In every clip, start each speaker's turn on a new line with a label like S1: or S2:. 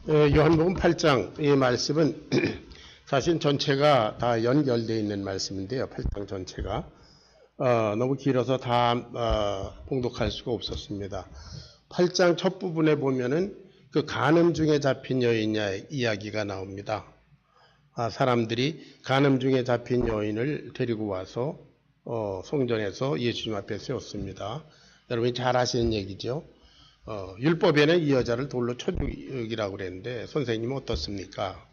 S1: 요한복음 8장의 말씀은 사실 전체가 다 연결되어 있는 말씀인데요. 8장 전체가 너무 길어서 다 봉독할 수가 없었습니다. 8장 첫 부분에 보면은 그 간음 중에 잡힌 여인의 이야기가 나옵니다. 사람들이 간음 중에 잡힌 여인을 데리고 와서 성전에서 예수님 앞에 세웠습니다. 여러분이 잘 아시는 얘기죠. 율법에는 이 여자를 돌로 쳐 죽이라고 그랬는데 선생님은 어떻습니까?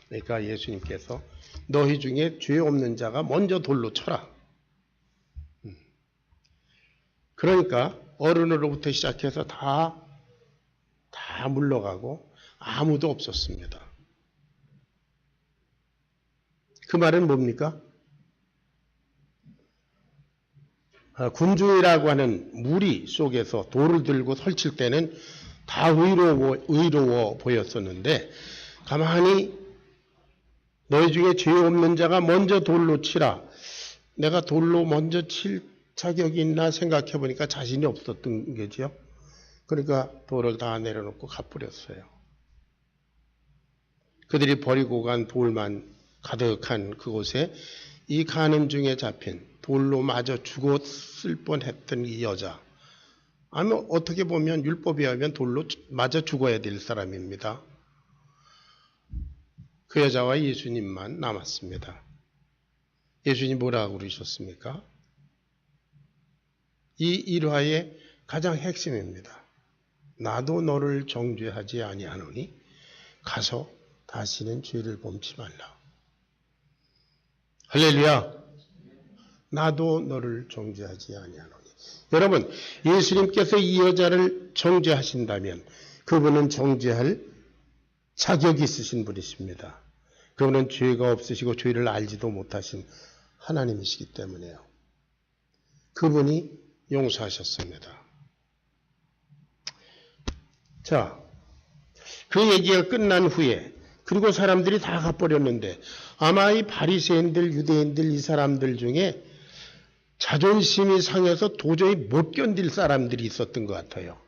S1: 그러니까 예수님께서 너희 중에 죄 없는 자가 먼저 돌로 쳐라. 그러니까 어른으로부터 시작해서 다 물러가고 아무도 없었습니다. 그 말은 뭡니까? 군중이라고 하는 무리 속에서 돌을 들고 설칠 때는 다 의로워 보였었는데 가만히 너희 중에 죄 없는 자가 먼저 돌로 치라. 내가 돌로 먼저 칠 자격이 있나 생각해 보니까 자신이 없었던 거죠. 그러니까 돌을 다 내려놓고 가버렸어요. 그들이 버리고 간 돌만 가득한 그곳에 이 간음 중에 잡힌 돌로 맞아 죽었을 뻔했던 이 여자. 아니 어떻게 보면 율법에 의하면 돌로 맞아 죽어야 될 사람입니다. 그 여자와 예수님만 남았습니다. 예수님 뭐라고 그러셨습니까? 이 일화의 가장 핵심입니다. 나도 너를 정죄하지 아니하노니 가서 다시는 죄를 범치 말라. 할렐루야. 나도 너를 정죄하지 아니하노니. 여러분, 예수님께서 이 여자를 정죄하신다면 그분은 정죄할 자격이 있으신 분이십니다. 그분은 죄가 없으시고 죄를 알지도 못하신 하나님이시기 때문에요. 그분이 용서하셨습니다. 자, 그 얘기가 끝난 후에 그리고 사람들이 다 가버렸는데 아마 이 바리새인들, 유대인들 이 사람들 중에 자존심이 상해서 도저히 못 견딜 사람들이 있었던 것 같아요.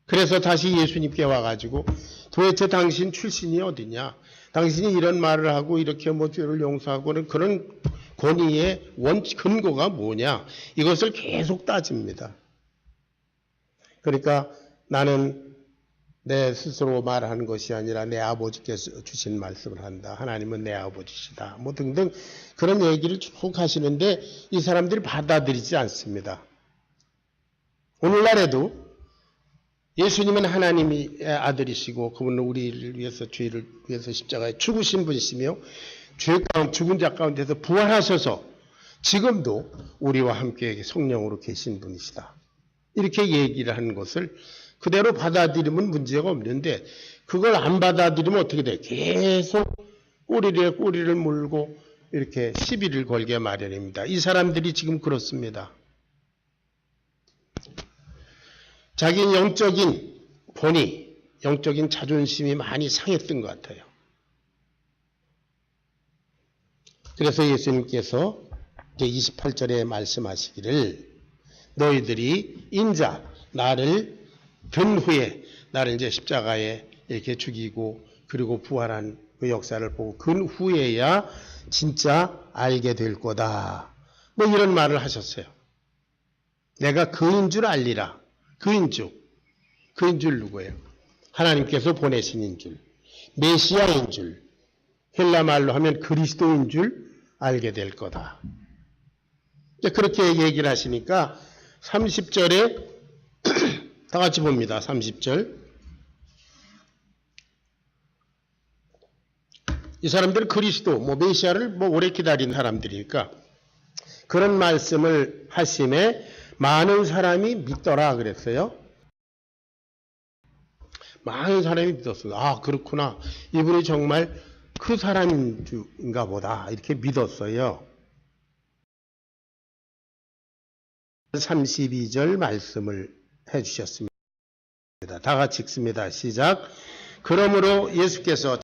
S1: 그래서 다시 예수님께 와가지고 도대체 당신 출신이 어디냐? 당신이 이런 말을 하고 이렇게 뭐 죄를 용서하고는 그런 권위의 근거가 뭐냐? 이것을 계속 따집니다. 그러니까 나는 내 스스로 말하는 것이 아니라 내 아버지께서 주신 말씀을 한다. 하나님은 내 아버지시다. 뭐 등등 그런 얘기를 쭉 하시는데 이 사람들이 받아들이지 않습니다. 오늘날에도 예수님은 하나님의 아들이시고 그분은 우리를 위해서 죄를 위해서 십자가에 죽으신 분이시며 죽은 자 가운데서 부활하셔서 지금도 우리와 함께 성령으로 계신 분이시다. 이렇게 얘기를 하는 것을 그대로 받아들이면 문제가 없는데 그걸 안 받아들이면 어떻게 돼? 계속 꼬리를 물고 이렇게 시비를 걸게 마련입니다. 이 사람들이 지금 그렇습니다. 자기는 영적인 본이, 영적인 자존심이 많이 상했던 것 같아요. 그래서 예수님께서 이제 28절에 말씀하시기를 너희들이 인자, 나를 든 후에 나를 이제 십자가에 이렇게 죽이고 그리고 부활한 그 역사를 보고 그 후에야 진짜 알게 될 거다. 뭐 이런 말을 하셨어요. 내가 그인 줄 알리라. 그인 줄 누구예요? 하나님께서 보내신 인줄, 메시아인 줄, 헬라 말로 하면 그리스도인 줄 알게 될 거다. 그렇게 얘기를 하시니까 30절에 다 같이 봅니다. 30절. 이 사람들은 그리스도, 메시아를 오래 기다린 사람들이니까 그런 말씀을 하심에 많은 사람이 믿더라 그랬어요. 많은 사람이 믿었어요. 아, 그렇구나. 이분이 정말 그 사람인가 보다. 이렇게 믿었어요. 32절 말씀을 해주셨습니다. 다 같이 읽습니다. 시작. 그러므로 예수께서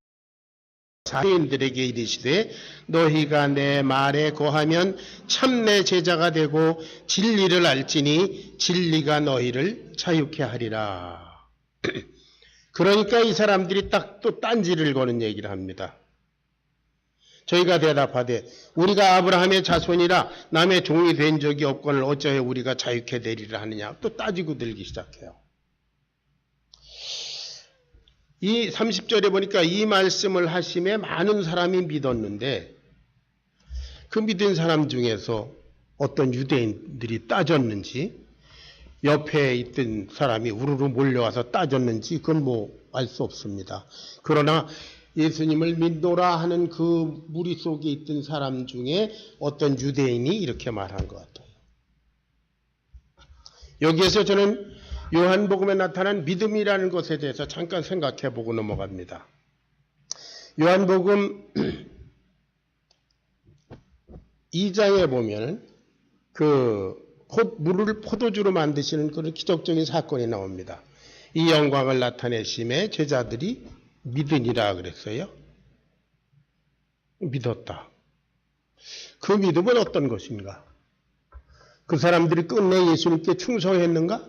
S1: 자기인들에게 이르시되 너희가 내 말에 거하면 참내 제자가 되고 진리를 알지니 진리가 너희를 자유케 하리라. 그러니까 이 사람들이 딱 또 딴지를 거는 얘기를 합니다. 저희가 대답하되 우리가 아브라함의 자손이라 남의 종이 된 적이 없거늘 어찌하여 우리가 자유케 되리라 하느냐. 또 따지고 들기 시작해요. 이 30절에 보니까 이 말씀을 하심에 많은 사람이 믿었는데 그 믿은 사람 중에서 어떤 유대인들이 따졌는지 옆에 있던 사람이 우르르 몰려와서 따졌는지 그건 뭐 알 수 없습니다. 그러나 예수님을 믿노라 하는 그 무리 속에 있던 사람 중에 어떤 유대인이 이렇게 말한 것 같아요. 여기에서 저는 요한복음에 나타난 믿음이라는 것에 대해서 잠깐 생각해 보고 넘어갑니다. 요한복음 2장에 보면 물을 포도주로 만드시는 그런 기적적인 사건이 나옵니다. 이 영광을 나타내심에 제자들이 믿으니라 그랬어요. 믿었다. 그 믿음은 어떤 것인가? 그 사람들이 끝내 예수님께 충성했는가?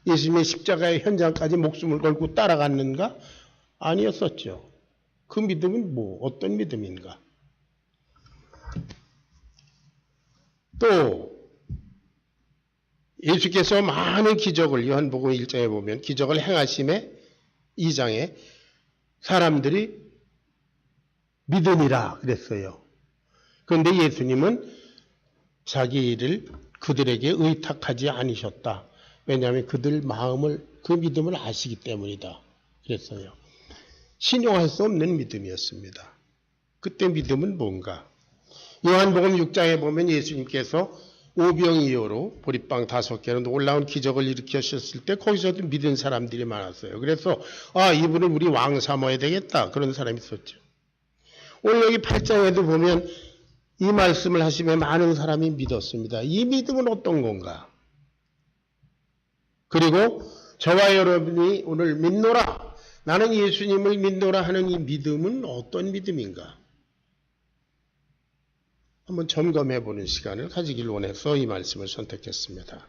S1: 예수님의 십자가의 현장까지 목숨을 걸고 따라갔는가? 아니었었죠. 그 믿음은 어떤 믿음인가? 또 예수께서 많은 기적을 요한복음 1장에 보면 기적을 행하심에 2장에 사람들이 믿으니라 그랬어요. 그런데 예수님은 자기 일을 그들에게 의탁하지 않으셨다. 왜냐하면 그들 마음을 그 믿음을 아시기 때문이다. 그랬어요. 신용할 수 없는 믿음이었습니다. 그때 믿음은 뭔가? 요한복음 6장에 보면 예수님께서 오병이어로 보리빵 5개로 놀라운 기적을 일으키셨을 때 거기서도 믿은 사람들이 많았어요. 그래서 이분을 우리 왕 삼아야 되겠다. 그런 사람이 있었죠. 오늘 여기 8장에도 보면 이 말씀을 하시면 많은 사람이 믿었습니다. 이 믿음은 어떤 건가? 그리고 저와 여러분이 오늘 믿노라. 나는 예수님을 믿노라 하는 이 믿음은 어떤 믿음인가? 한번 점검해 보는 시간을 가지길 원해서 이 말씀을 선택했습니다.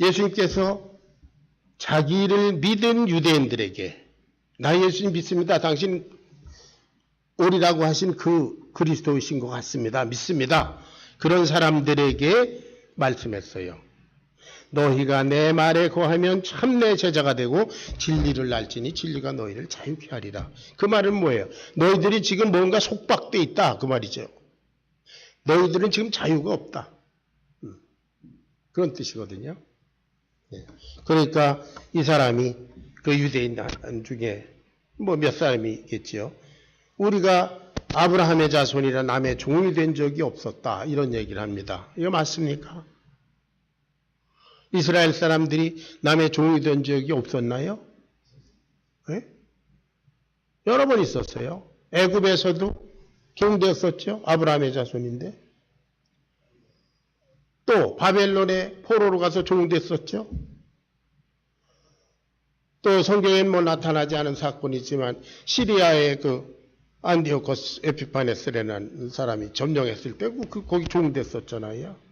S1: 예수님께서 자기를 믿은 유대인들에게 나 예수님 믿습니다. 당신 오리라고 하신 그 그리스도이신 것 같습니다. 믿습니다. 그런 사람들에게 말씀했어요. 너희가 내 말에 거하면 참 내 제자가 되고 진리를 알지니 진리가 너희를 자유케 하리라. 그 말은 뭐예요? 너희들이 지금 뭔가 속박돼 있다. 그 말이죠. 너희들은 지금 자유가 없다. 그런 뜻이거든요. 그러니까 이 사람이 그 유대인 중에 몇 사람이겠지요. 우리가 아브라함의 자손이라 남의 종이 된 적이 없었다. 이런 얘기를 합니다. 이거 맞습니까? 이스라엘 사람들이 남의 종이 된 적이 없었나요? 네? 여러 번 있었어요. 애굽에서도 종되었었죠. 아브라함의 자손인데. 또 바벨론에 포로로 가서 종됐었죠. 또 성경에는 나타나지 않은 사건이지만 시리아의 그 안디오코스 에피파네스라는 사람이 점령했을 때 거기 종됐었잖아요.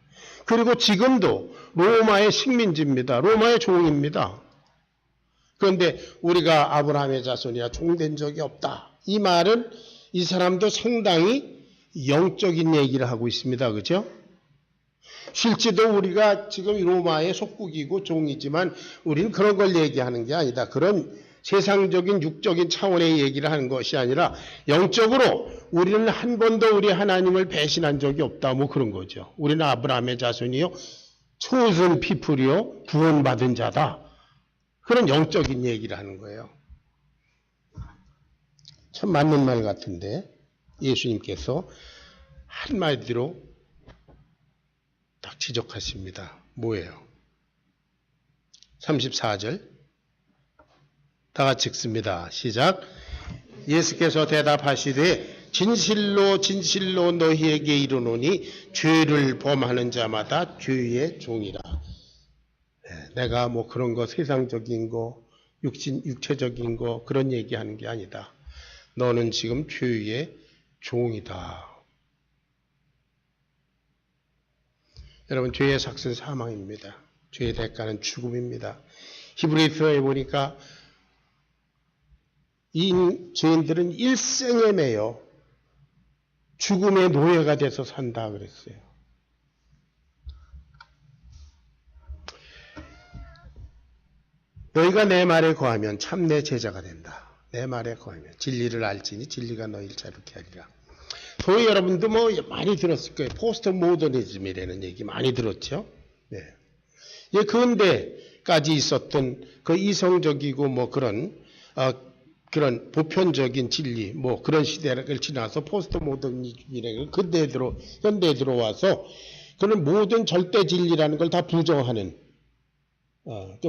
S1: 그리고 지금도 로마의 식민지입니다. 로마의 종입니다. 그런데 우리가 아브라함의 자손이라 종된 적이 없다. 이 말은 이 사람도 상당히 영적인 얘기를 하고 있습니다. 그죠? 실제도 우리가 지금 로마의 속국이고 종이지만 우리는 그런 걸 얘기하는 게 아니다. 그런 세상적인 육적인 차원의 얘기를 하는 것이 아니라 영적으로 우리는 한 번도 우리 하나님을 배신한 적이 없다. 그런 거죠. 우리는 아브라함의 자손이요. chosen people이요. 구원받은 자다. 그런 영적인 얘기를 하는 거예요. 참 맞는 말 같은데 예수님께서 한마디로 딱 지적하십니다. 뭐예요? 34절 다 같이 읽습니다. 시작. 예수께서 대답하시되 진실로 진실로 너희에게 이르노니 죄를 범하는 자마다 죄의 종이라. 내가 그런 거 세상적인 거 육체적인 거 그런 얘기하는 게 아니다. 너는 지금 죄의 종이다. 여러분 죄의 삭은 사망입니다. 죄의 대가는 죽음입니다. 히브리서에 보니까 이 죄인들은 일생에 매여 죽음의 노예가 돼서 산다 그랬어요. 너희가 내 말에 거하면 참 내 제자가 된다. 내 말에 거하면 진리를 알지니 진리가 너희를 자유케 하리라. 소위 여러분도 뭐 많이 들었을 거예요. 포스트 모더니즘이라는 얘기 많이 들었죠. 네. 예, 근대까지 있었던 그 이성적이고 뭐 그런 보편적인 진리, 뭐 그런 시대를 지나서 포스트 모더니즘이라는 현대에 들어와서 그런 모든 절대 진리라는 걸 다 부정하는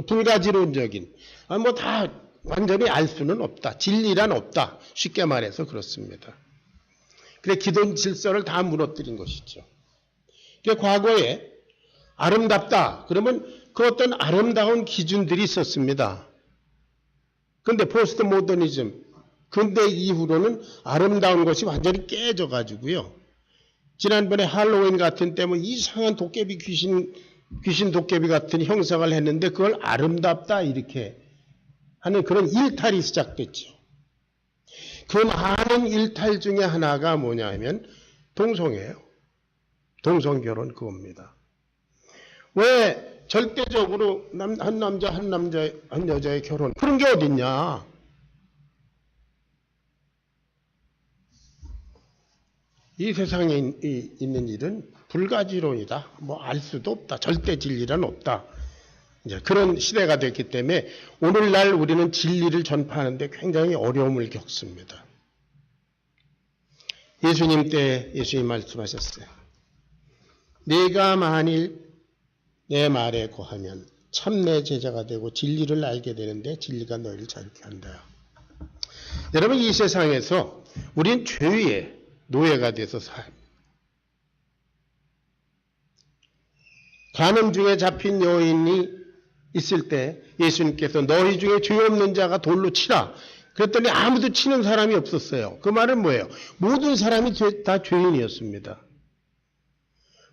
S1: 불가지론적인 뭐 다 완전히 알 수는 없다. 진리란 없다. 쉽게 말해서 그렇습니다. 그래 기존 질서를 다 무너뜨린 것이죠. 과거에 아름답다. 그러면 그 어떤 아름다운 기준들이 있었습니다. 그런데 포스트 모더니즘, 근대 이후로는 아름다운 것이 완전히 깨져가지고요. 지난번에 할로윈 같은 때 뭐 이상한 도깨비 귀신 도깨비 같은 형상을 했는데 그걸 아름답다 이렇게 하는 그런 일탈이 시작됐죠. 그 많은 일탈 중에 하나가 뭐냐면 동성애예요. 동성결혼 그겁니다. 왜 절대적으로 한 남자 한 여자의 결혼 그런 게 어딨냐? 이 세상에 있는 일은 불가지론이다. 뭐 알 수도 없다. 절대 진리란 없다. 이제 그런 시대가 됐기 때문에 오늘날 우리는 진리를 전파하는데 굉장히 어려움을 겪습니다. 예수님 때 예수님 말씀하셨어요. 네가 만일 내 말에 거하면 참 내 제자가 되고 진리를 알게 되는데 진리가 너희를 자유케 한다. 여러분 이 세상에서 우린 죄의 노예가 돼서 살아요. 간음 중에 잡힌 여인이 있을 때 예수님께서 너희 중에 죄 없는 자가 돌로 치라. 그랬더니 아무도 치는 사람이 없었어요. 그 말은 뭐예요? 모든 사람이 다 죄인이었습니다.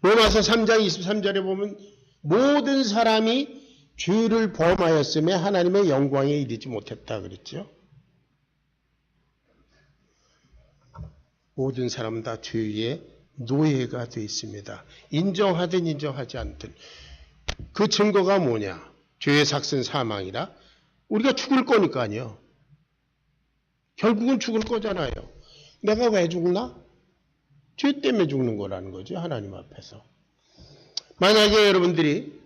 S1: 로마서 3장 23절에 보면 모든 사람이 죄를 범하였음에 하나님의 영광에 이르지 못했다 그랬죠. 모든 사람은 다 죄의 노예가 되어 있습니다. 인정하든 인정하지 않든. 그 증거가 뭐냐? 죄의 삭은 사망이라. 우리가 죽을 거니까요. 결국은 죽을 거잖아요. 내가 왜 죽나? 죄 때문에 죽는 거라는 거죠. 하나님 앞에서. 만약에 여러분들이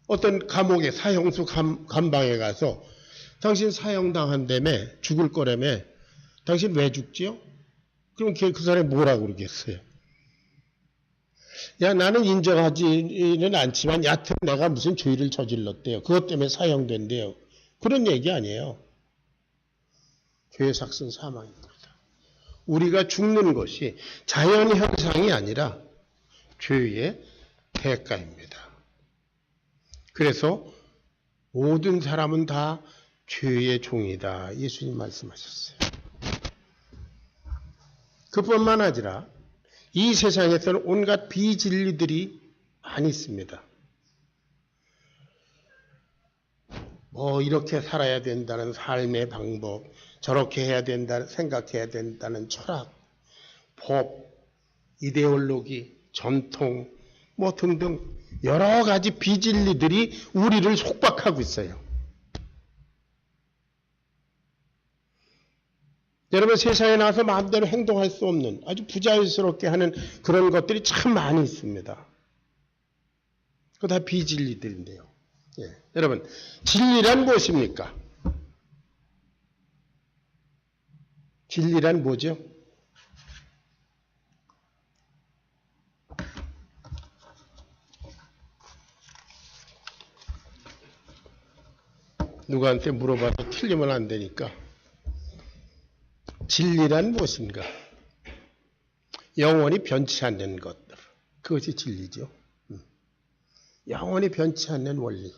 S1: 어떤 감옥에 사형수 감방에 가서 당신 사형당한다며 죽을 거라며 당신 왜 죽지요? 그럼 그 사람이 뭐라고 그러겠어요? 야 나는 인정하지는 않지만 여하튼 내가 무슨 죄를 저질렀대요. 그것 때문에 사형된대요. 그런 얘기 아니에요. 죄의 삭은 사망입니다. 우리가 죽는 것이 자연 현상이 아니라 죄의 대가입니다. 그래서 모든 사람은 다 죄의 종이다. 예수님 말씀하셨어요. 그뿐만 아니라 이 세상에서는 온갖 비진리들이 많이 있습니다. 뭐 이렇게 살아야 된다는 삶의 방법, 저렇게 해야 된다, 생각해야 된다는 철학, 법, 이데올로기, 전통, 뭐 등등 여러 가지 비진리들이 우리를 속박하고 있어요. 여러분 세상에 나와서 마음대로 행동할 수 없는 아주 부자연스럽게 하는 그런 것들이 참 많이 있습니다. 그거 다 비진리들인데요. 예. 여러분 진리란 무엇입니까? 진리란 뭐죠? 누구한테 물어봐도 틀리면 안 되니까. 진리란 무엇인가? 영원히 변치 않는 것들. 그것이 진리죠. 영원히 변치 않는 원리.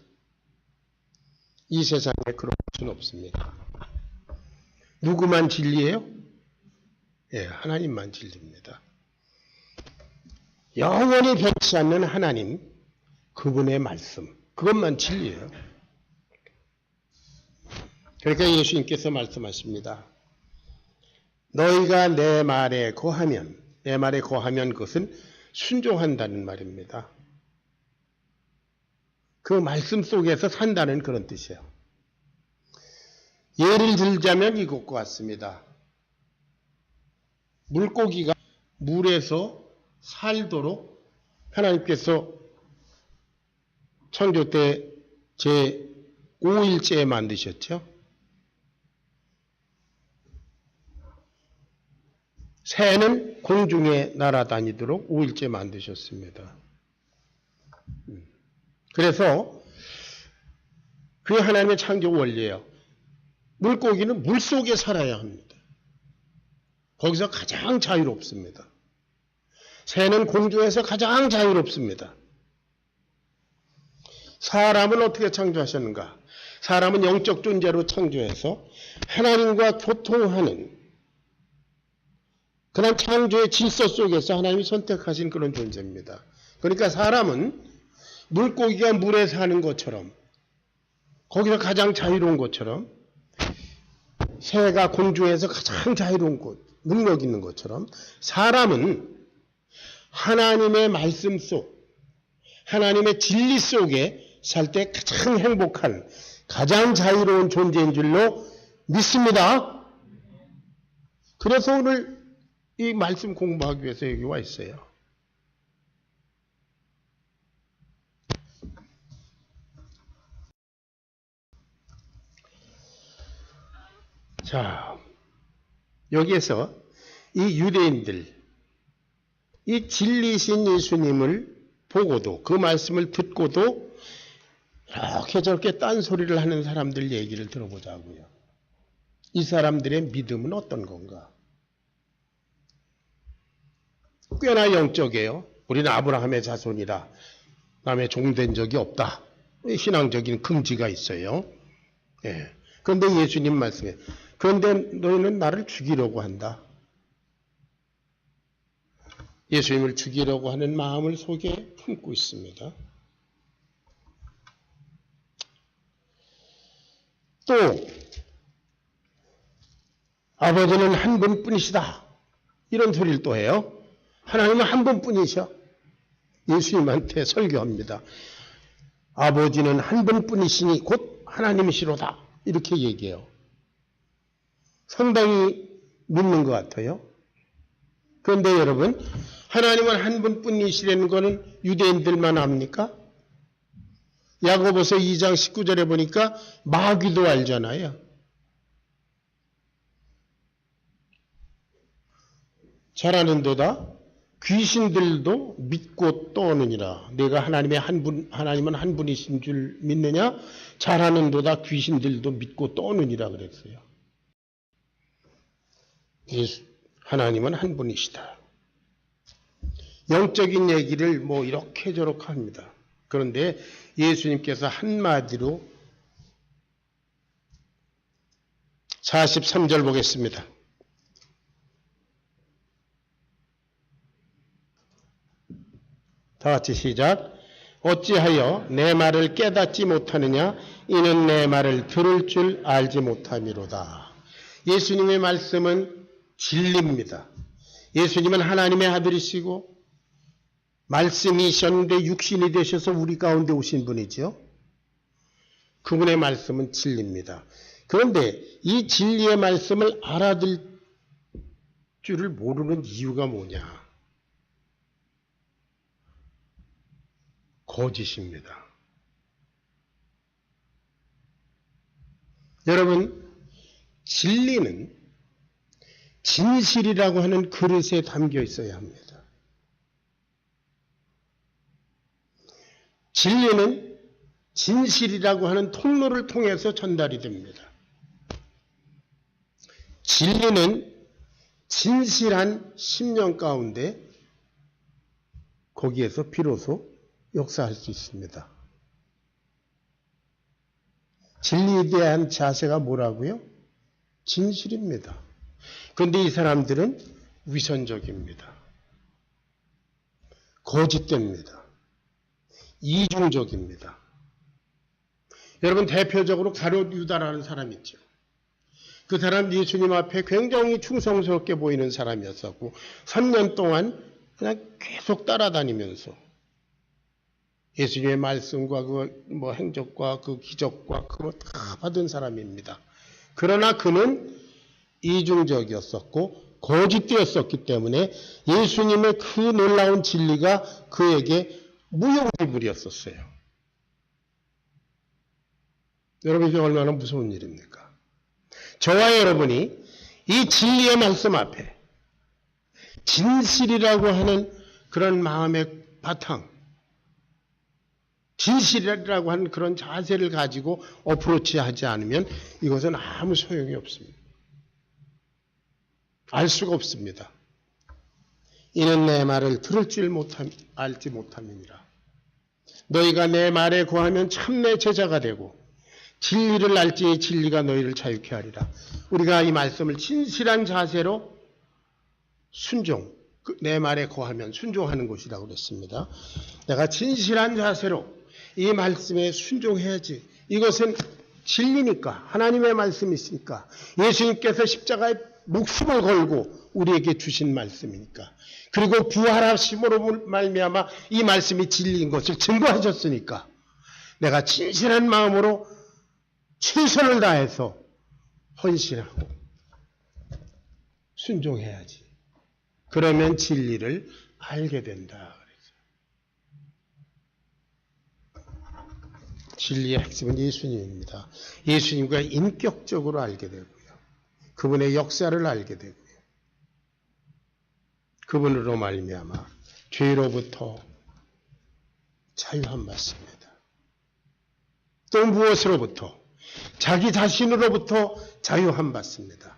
S1: 이 세상에 그럴 수는 없습니다. 누구만 진리예요? 예, 하나님만 진리입니다. 영원히 변치 않는 하나님, 그분의 말씀, 그것만 진리예요. 그러니까 예수님께서 말씀하십니다. 너희가 내 말에 거하면 그것은 순종한다는 말입니다. 그 말씀 속에서 산다는 그런 뜻이에요. 예를 들자면 이것과 같습니다. 물고기가 물에서 살도록 하나님께서 창조 때 제5일째에 만드셨죠. 새는 공중에 날아다니도록 5일째 만드셨습니다. 그래서 그 하나님의 창조 원리예요. 물고기는 물속에 살아야 합니다. 거기서 가장 자유롭습니다. 새는 공중에서 가장 자유롭습니다. 사람은 어떻게 창조하셨는가? 사람은 영적 존재로 창조해서 하나님과 교통하는 그런 창조의 질서 속에서 하나님이 선택하신 그런 존재입니다. 그러니까 사람은 물고기가 물에 사는 것처럼 거기서 가장 자유로운 것처럼 새가 공중에서 가장 자유로운 곳, 능력 있는 것처럼 사람은 하나님의 말씀 속, 하나님의 진리 속에 살 때 가장 행복한, 가장 자유로운 존재인 줄로 믿습니다. 그래서 오늘 이 말씀 공부하기 위해서 여기 와 있어요. 자, 여기에서 이 유대인들, 이 진리신 예수님을 보고도 그 말씀을 듣고도 이렇게 저렇게 딴소리를 하는 사람들 얘기를 들어보자고요. 이 사람들의 믿음은 어떤 건가? 꽤나 영적이에요. 우리는 아브라함의 자손이라 남의 종된 적이 없다. 신앙적인 긍지가 있어요. 예. 그런데 예수님 말씀에 그런데 너희는 나를 죽이려고 한다. 예수님을 죽이려고 하는 마음을 속에 품고 있습니다. 또 아버지는 한 분뿐이시다. 이런 소리를 또 해요. 하나님은 한 분뿐이셔. 예수님한테 설교합니다. 아버지는 한 분뿐이시니 곧 하나님이시로다. 이렇게 얘기해요. 상당히 믿는 것 같아요. 그런데 여러분, 하나님은 한 분뿐이시라는 것은 유대인들만 압니까? 야고보서 2장 19절에 보니까 마귀도 알잖아요. 잘하는도다 귀신들도 믿고 떠오느니라. 내가 하나님은 한 분이신 줄 믿느냐? 잘하는도다 귀신들도 믿고 떠오느니라 그랬어요. 하나님은 한 분이시다. 영적인 얘기를 뭐 이렇게 저렇게 합니다. 그런데 예수님께서 한마디로 43절 보겠습니다. 다 같이 시작. 어찌하여 내 말을 깨닫지 못하느냐? 이는 내 말을 들을 줄 알지 못함이로다. 예수님의 말씀은 진리입니다. 예수님은 하나님의 아들이시고 말씀이셨는데 육신이 되셔서 우리 가운데 오신 분이죠. 그분의 말씀은 진리입니다. 그런데 이 진리의 말씀을 알아들 줄을 모르는 이유가 뭐냐? 거짓입니다. 여러분, 진리는 진실이라고 하는 그릇에 담겨 있어야 합니다. 진리는 진실이라고 하는 통로를 통해서 전달이 됩니다. 진리는 진실한 심령 가운데 거기에서 비로소 역사할 수 있습니다. 진리에 대한 자세가 뭐라고요? 진실입니다. 그런데 이 사람들은 위선적입니다. 거짓됩니다. 이중적입니다. 여러분 대표적으로 가룟 유다라는 사람 있죠. 그 사람 예수님 앞에 굉장히 충성스럽게 보이는 사람이었었고 3년 동안 그냥 계속 따라다니면서 예수님의 말씀과 그 뭐 행적과 그 기적과 그거 다 받은 사람입니다. 그러나 그는 이중적이었었고 거짓되었었기 때문에 예수님의 그 놀라운 진리가 그에게 무용지물이었었어요. 여러분 이게 얼마나 무서운 일입니까? 저와 여러분이 이 진리의 말씀 앞에 진실이라고 하는 그런 마음의 바탕, 진실이라고 하는 그런 자세를 가지고 어프로치하지 않으면 이것은 아무 소용이 없습니다. 알 수가 없습니다. 이는 내 말을 들을 줄 알지 못함이니라. 너희가 내 말에 구하면 참 내 제자가 되고 진리를 알지니 진리가 너희를 자유케 하리라. 우리가 이 말씀을 진실한 자세로 순종, 내 말에 거하면 순종하는 것이라고 그랬습니다. 내가 진실한 자세로 이 말씀에 순종해야지. 이것은 진리니까, 하나님의 말씀이 있으니까, 예수님께서 십자가에 목숨을 걸고 우리에게 주신 말씀이니까, 그리고 부활하심으로 말미암아 이 말씀이 진리인 것을 증거하셨으니까 내가 진실한 마음으로 최선을 다해서 헌신하고 순종해야지. 그러면 진리를 알게 된다. 진리의 핵심은 예수님입니다. 예수님과 인격적으로 알게 되고요. 그분의 역사를 알게 되고요. 그분으로 말미암아 죄로부터 자유함 받습니다. 또 무엇으로부터? 자기 자신으로부터 자유함 받습니다.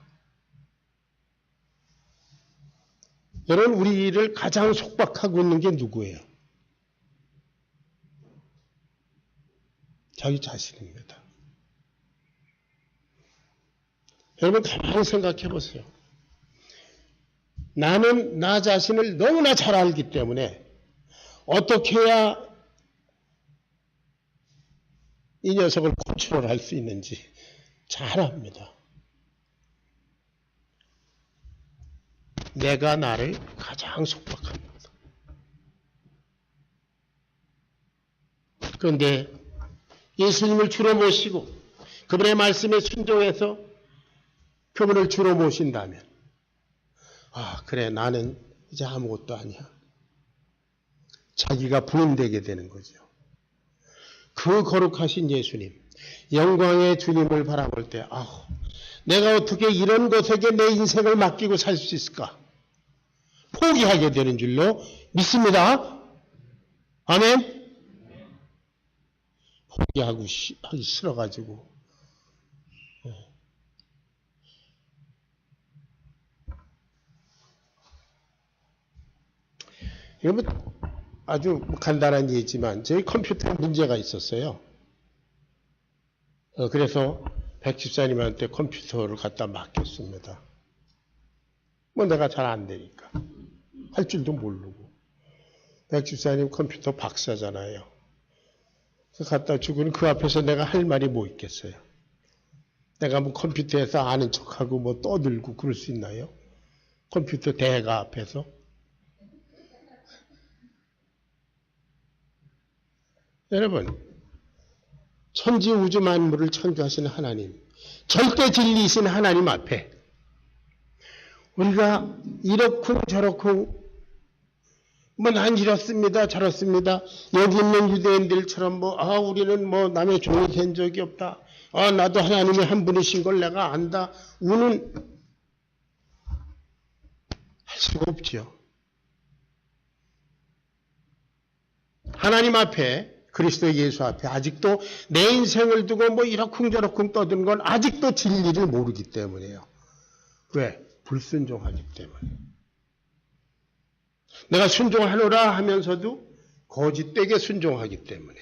S1: 여러분 우리를 가장 속박하고 있는 게 누구예요? 자기 자신입니다. 여러분 가만히 생각해 보세요. 나는 나 자신을 너무나 잘 알기 때문에 어떻게 해야 이 녀석을 컨트롤할 수 있는지 잘 압니다. 내가 나를 가장 속박합니다. 그런데 예수님을 주로 모시고 그분의 말씀에 순종해서 그분을 주로 모신다면 그래 나는 이제 아무것도 아니야. 자기가 부인되게 되는 거죠. 그 거룩하신 예수님, 영광의 주님을 바라볼 때 내가 어떻게 이런 것에게 내 인생을 맡기고 살 수 있을까? 포기하게 되는 줄로 믿습니다. 아멘. 포기하기 싫어가지고 이건 아주 간단한 예지만 저희 컴퓨터에 문제가 있었어요. 그래서 백집사님한테 컴퓨터를 갖다 맡겼습니다. 내가 잘 안 되니까 할 줄도 모르고. 백집사님 컴퓨터 박사잖아요. 갖다 주고는 그 앞에서 내가 할 말이 뭐 있겠어요? 내가 컴퓨터에서 아는 척하고 떠들고 그럴 수 있나요? 컴퓨터 대가 앞에서? 여러분, 천지 우주 만물을 창조하신 하나님, 절대 진리이신 하나님 앞에 우리가 이렇쿵 저렇쿵 난 이렇습니다 저렇습니다. 여기 있는 유대인들처럼 우리는 남의 종이 된 적이 없다. 나도 하나님이 한 분이신 걸 내가 안다. 우는 할 수가 없죠. 하나님 앞에 그리스도 예수 앞에 아직도 내 인생을 두고 이러쿵저러쿵 떠드는 건 아직도 진리를 모르기 때문이에요. 왜? 불순종하기 때문에. 내가 순종하노라 하면서도 거짓되게 순종하기 때문에.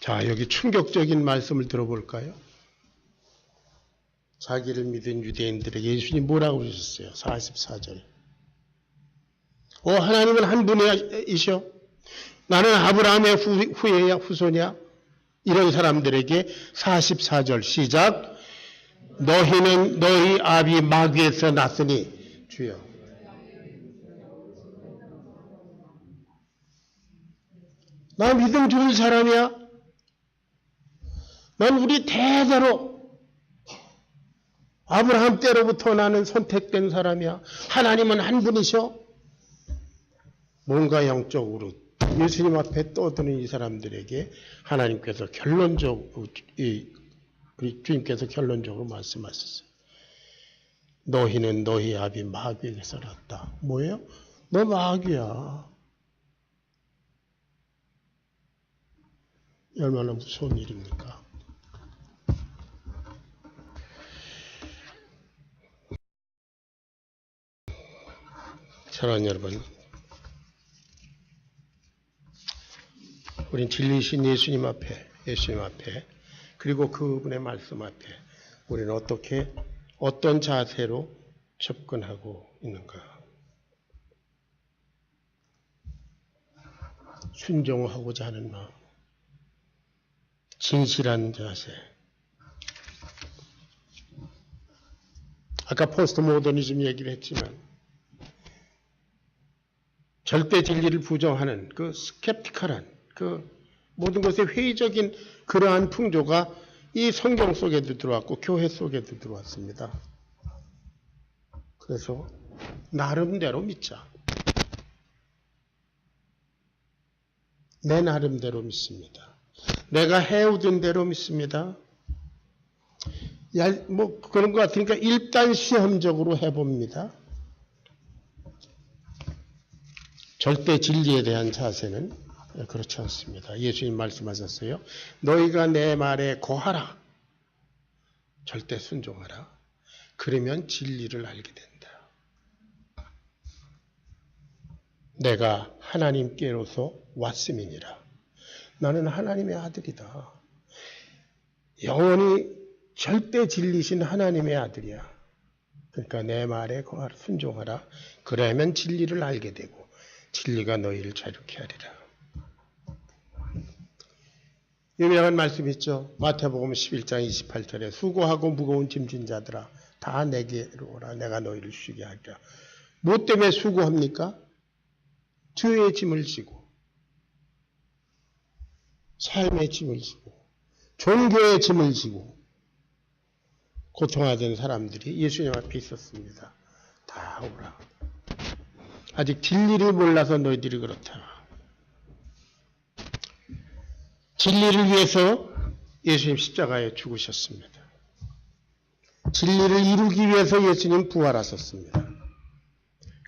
S1: 자, 여기 충격적인 말씀을 들어볼까요? 자기를 믿은 유대인들에게 예수님 뭐라고 그러셨어요? 44절. 하나님은 한 분이셔. 나는 아브라함의 후손이야. 이런 사람들에게 44절 시작. 너희는 너희 아비 마귀에서 났으니 주여. 나 믿음 좋은 사람이야. 난 우리 대대로 아브라함 때로부터 나는 선택된 사람이야. 하나님은 한 분이셔. 뭔가 영적으로 예수님 앞에 떠드는 이 사람들에게 하나님께서 우리 주님께서 결론적으로 말씀하셨어요. 너희는 너희 아비 마귀에게서 났다. 뭐예요? 너 마귀야. 얼마나 무서운 일입니까? 사랑하는 여러분, 우린 진리이신 예수님 앞에 그리고 그분의 말씀 앞에 우리는 어떤 자세로 접근하고 있는가? 순종하고자 하는 마음, 진실한 자세. 아까 포스트 모더니즘 얘기를 했지만 절대 진리를 부정하는 그 스캡티컬한 그 모든 것에 회의적인 그러한 풍조가 이 성경 속에도 들어왔고 교회 속에도 들어왔습니다. 그래서 나름대로 믿자. 내 나름대로 믿습니다. 내가 해오던 대로 믿습니다. 뭐 그런 것 같으니까 일단 시험적으로 해봅니다. 절대 진리에 대한 자세는 그렇지 않습니다. 예수님 말씀하셨어요. 너희가 내 말에 거하라. 절대 순종하라. 그러면 진리를 알게 된다. 내가 하나님께로서 왔음이니라. 나는 하나님의 아들이다. 영원히 절대 진리신 하나님의 아들이야. 그러니까 내 말에 거하라, 순종하라. 그러면 진리를 알게 되고 진리가 너희를 자유케 하리라. 유명한 말씀 있죠. 마태복음 11장 28절에 수고하고 무거운 짐진 자들아 다 내게로 오라. 내가 너희를 쉬게 하리라. 뭐 때문에 수고합니까? 죄의 짐을 지고 삶의 짐을 지고 종교의 짐을 지고 고통하던 사람들이 예수님 앞에 있었습니다. 다 오라. 아직 진리를 몰라서 너희들이 그렇다. 진리를 위해서 예수님 십자가에 죽으셨습니다. 진리를 이루기 위해서 예수님 부활하셨습니다.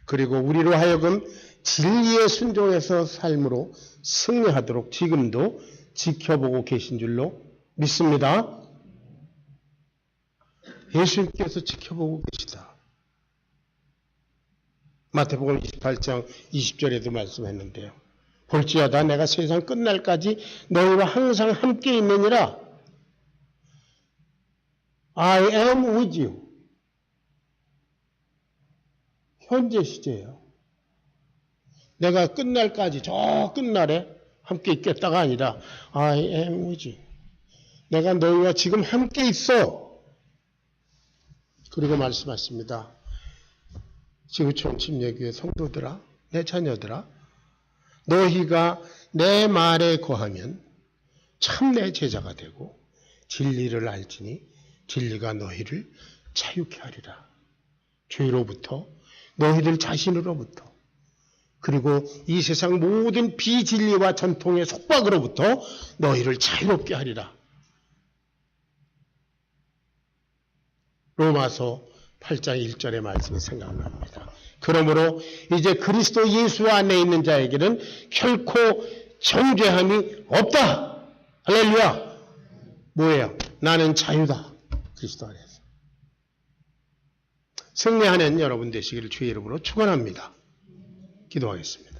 S1: 그리고 우리로 하여금 진리의 순종에서 삶으로 승리하도록 지금도 지켜보고 계신 줄로 믿습니다. 예수님께서 지켜보고 계시다. 마태복음 28장 20절에도 말씀했는데요. 볼지어다 내가 세상 끝날까지 너희와 항상 함께 있느니라. I am with you. 현재 시제예요. 내가 끝날까지 저 끝날에 함께 있겠다가 아니라 I am with you. 내가 너희와 지금 함께 있어. 그리고 말씀하십니다. 지구촌 침례교회 성도들아, 내 자녀들아, 너희가 내 말에 거하면 참 내 제자가 되고 진리를 알지니 진리가 너희를 자유케 하리라. 죄로부터 너희들 자신으로부터 그리고 이 세상 모든 비진리와 전통의 속박으로부터 너희를 자유롭게 하리라. 로마서 8장 1절의 말씀이 생각납니다. 그러므로 이제 그리스도 예수 안에 있는 자에게는 결코 정죄함이 없다. 할렐루야. 뭐예요? 나는 자유다. 그리스도 안에서. 승리하는 여러분 되시기를 주의 이름으로 축원합니다. 기도하겠습니다.